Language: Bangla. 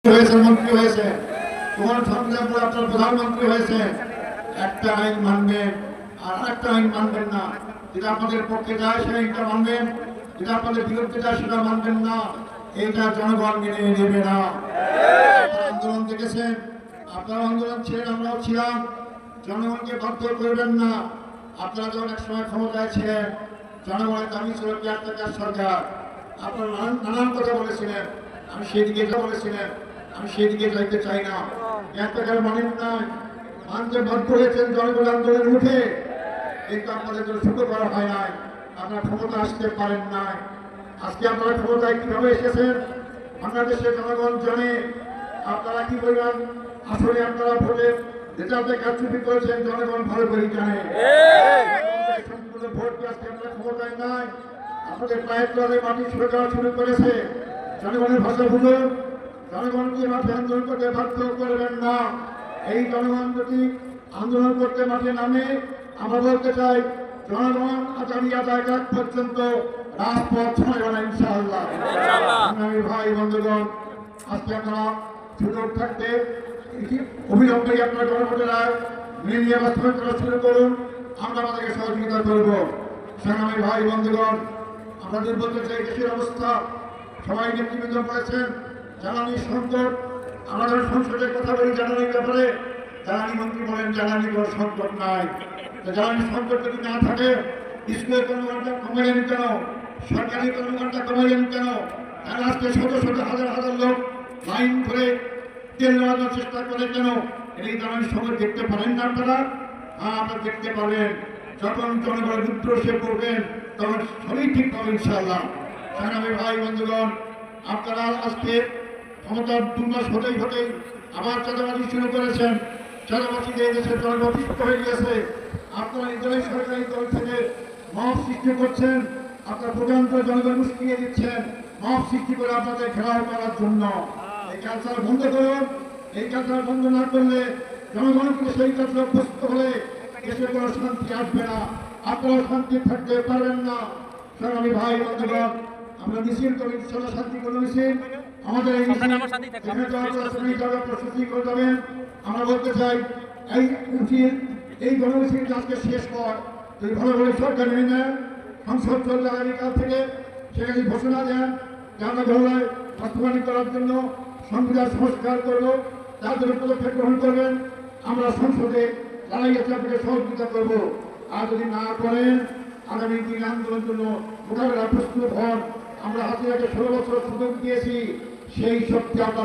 হয়েছে, মন্ত্রী হয়েছে, তোমার সংগ্রামপুর আপনার প্রধানমন্ত্রী হয়েছে, একটা আইন মানবেন আর একটা আইন মানবেন না। যেটা আপনাদের পক্ষে যায় সেই আইনটা মানবেন, যেটা আপনাদের বিরুদ্ধে যায় সেটা মানবেন না। এইটা জনগণ মেনে নেবে না। আন্দোলন দেখেছেন, আপনারা আন্দোলন ছিলেন, আমরাও ছিলাম। জনগণকে বাধ্য করবেন না। আপনারা যখন এক সময় ক্ষমতায় ছিলেন, জনগণের দাবি ছিল কেয়ারটেকার সরকার। আপনারা নানান কথা বলেছিলেন, আমি সেদিকে বলেছিলেন, আমি সেদিকে যাইতে চাই না। কেয়ারটেকার মানেন না, মানতে বাধ্য হয়েছেন জনগণ আন্দোলনের মুখে, কিন্তু আপনাদের জন্য সুযোগ করা হয় নাই। আপনারা ক্ষমতা আসতে পারেন নাই। আজকে আপনারা ক্ষমতায় কিভাবে এসেছেন বাংলাদেশের জনগণ জানে। আপনারা কি বলবেন, আসলে আপনারা ভোটের রেজাল্টে কারচুপি করেছেন, জনগণ ভালো করে জানে। ভোট আজকে আপনারা ক্ষমতায় নাই, আপনাদের পায়ের তলে মাটি ছুঁড়ে দেওয়া শুরু করেছে। জনগণের ভাষা বুঝুন, জনগণকে মাঠে আন্দোলন করতে বাধ্য করবেন না। এই জনগণ যদি আন্দোলন করতে মাঠে নামে, আমরা বলতে চাই জনগণ আগামী আদায় পর্যন্ত রাজপথ ছাড়বে না ইনশাআল্লাহ। ভাই বন্ধুগণ, আজকে আপনারা সুযোগ থাকতে অবিলম্বে আপনারা জনগণের রায় মেনে নিয়ে বাস্তবায়ন করা শুরু করুন। আমরা আমাদেরকে সহযোগিতা করব। সংগ্রামী ভাই বন্ধুগণ, আপনাদের বলতে চাই দেশের অবস্থা সবাই নেতৃবৃন্দ করেছেন। জ্বালানি সংকট, আমাদের সংসদের কথা বলি জ্বালানির ব্যাপারে, জ্বালানি মন্ত্রী বলেন জ্বালানির কোনো সংকট নাই। জ্বালানি সংকট যদি না থাকে, স্কুলের কর্মঘণ্টা কমাইলেন কেন, সরকারি কর্মঘণ্টা কমাইলেন কেন? তারা আজকে শত শত হাজার হাজার লোক লাইন ধরে তেল নেওয়ানোর চেষ্টা করে কেন? এই জ্বালানি সংকট দেখতে পারেন না আপনারা? হ্যাঁ, আপনারা দেখতে পাবেন। যখন জনগণ উদ্দেশ্যে করবেন তখন সবই ঠিক পাবেন ইনশাআল্লাহ। সংগ্রামী ভাই বন্ধুগণ, আপনারা আজকে ক্ষমতার 2 মাস হতেই আবার চাঁদাবাজি শুরু করেছেন। চাঁদাবাজি দিয়ে দেশে জনগঠিত হয়ে গেছে। আপনারা নিজেরাই সরকারি দল থেকে মব সৃষ্টি করছেন, আপনার প্রধানত জনগণ উস্কিয়ে দিচ্ছেন মব সৃষ্টি করে আপনাদের ঘেরাও করার জন্য। এই কালচার বন্ধ করুন। এই কালচার বন্ধ না করলে জনগণকে সেই কালচার অভ্যস্ত হলে দেশে কোনো শান্তি আসবে না, আপনারা শান্তি থাকতে পারবেন না। সংগ্রামী ভাই বন্ধুগণ, আমরা মিছিল করি, শান্তিপূর্ণ মিছিল। আমাদের এই প্রস্তুতি করে দেবেন। আমরা বলতে চাই এই মিছিল, এই গণমিছিল আজকে শেষ পর যদি ভালোভাবে সরকার মেনে নেন, সংসদ চললে আগামীকাল থেকে সেখানে ঘোষণা দেন যে আমরা ঘোষণায় বাস্তবায়ন করার জন্য সংবিধান সংস্কার করব, তার জন্য পদক্ষেপ গ্রহণ করবেন। আমরা সংসদে লড়াই আপনাকে সহযোগিতা করব। আর যদি না করেন, আগামী দিন আন্দোলনের জন্য মোকাবেলা প্রস্তুত হন। আমরা হাতে 16 বছর সুযোগ দিয়েছি, সেই শক্তি আমরা